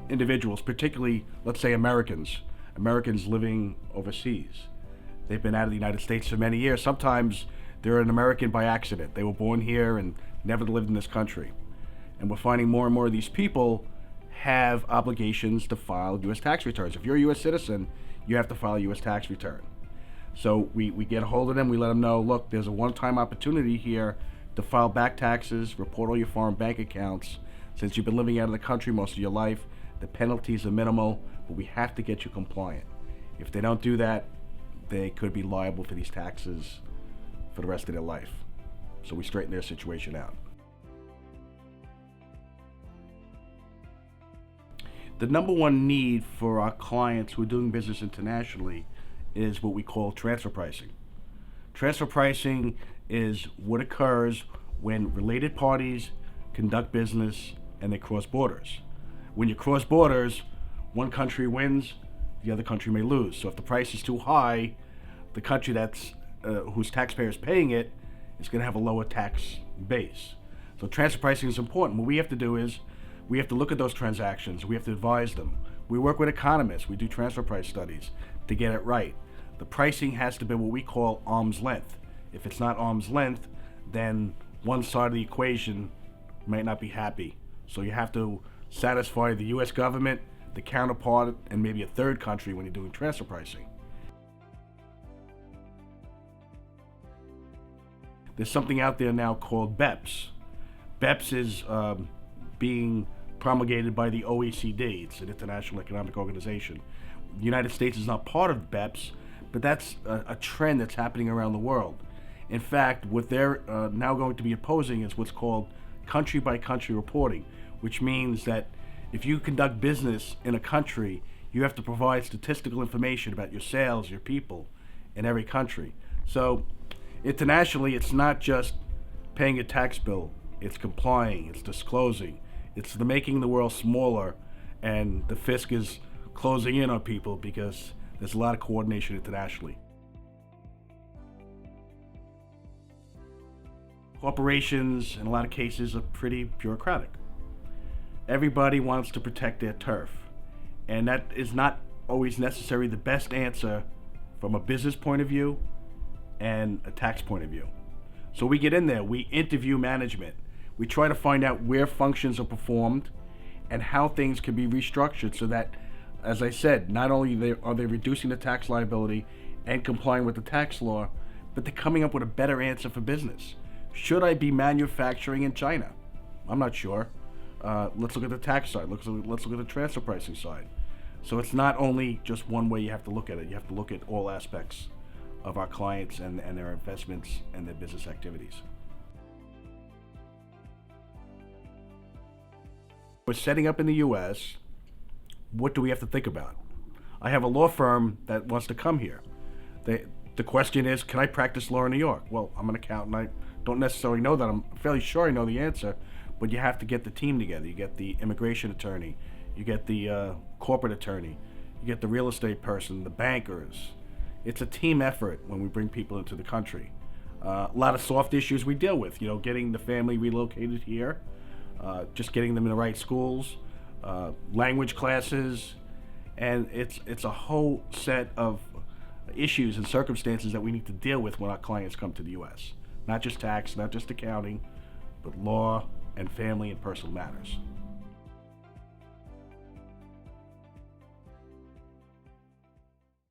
individuals, particularly, let's say Americans living overseas. They've been out of the United States for many years. Sometimes they're an American by accident. They were born here and never lived in this country. And we're finding more and more of these people have obligations to file U.S. tax returns. If you're a U.S. citizen, you have to file a U.S. tax return. So we get a hold of them, we let them know, look, there's a one-time opportunity here to file back taxes, report all your foreign bank accounts. Since you've been living out of the country most of your life, the penalties are minimal, but we have to get you compliant. If they don't do that, they could be liable for these taxes for the rest of their life. So we straighten their situation out. The number one need for our clients who are doing business internationally is what we call transfer pricing. Transfer pricing is what occurs when related parties conduct business and they cross borders. When you cross borders, one country wins, the other country may lose. So if the price is too high, the country that's whose taxpayer is paying it is going to have a lower tax base. So transfer pricing is important. What we have to do is we have to look at those transactions. We have to advise them. We work with economists. We do transfer price studies to get it right. The pricing has to be what we call arm's length. If it's not arm's length, then one side of the equation might not be happy. So you have to satisfy the U.S. government, the counterpart, and maybe a third country when you're doing transfer pricing. There's something out there now called BEPS. BEPS is being promulgated by the OECD. It's an international economic organization. The United States is not part of BEPS, but that's a trend that's happening around the world. In fact, what they're now going to be opposing is what's called country-by-country reporting, which means that if you conduct business in a country, you have to provide statistical information about your sales, your people, in every country. So internationally, it's not just paying a tax bill, it's complying, it's disclosing, it's the making the world smaller, and the fisc is closing in on people because there's a lot of coordination internationally. Corporations, in a lot of cases, are pretty bureaucratic. Everybody wants to protect their turf, and that is not always necessarily the best answer from a business point of view and a tax point of view. So we get in there, we interview management, we try to find out where functions are performed and how things can be restructured so that, as I said, not only are they reducing the tax liability and complying with the tax law, but they're coming up with a better answer for business. Should I be manufacturing in China? I'm not sure. Let's look at the tax side. Let's look at the transfer pricing side. So it's not only just one way you have to look at it. You have to look at all aspects of our clients and their investments and their business activities. We're setting up in the U.S. What do we have to think about? I have a law firm that wants to come here. The question is, can I practice law in New York? Well, I'm an accountant. I don't necessarily know that. I'm fairly sure I know the answer, but you have to get the team together. You get the immigration attorney, you get the corporate attorney, you get the real estate person, the bankers. It's a team effort when we bring people into the country. A lot of soft issues we deal with, getting the family relocated here, just getting them in the right schools, language classes, and it's a whole set of issues and circumstances that we need to deal with when our clients come to the U.S. Not just tax, not just accounting, but law and family and personal matters.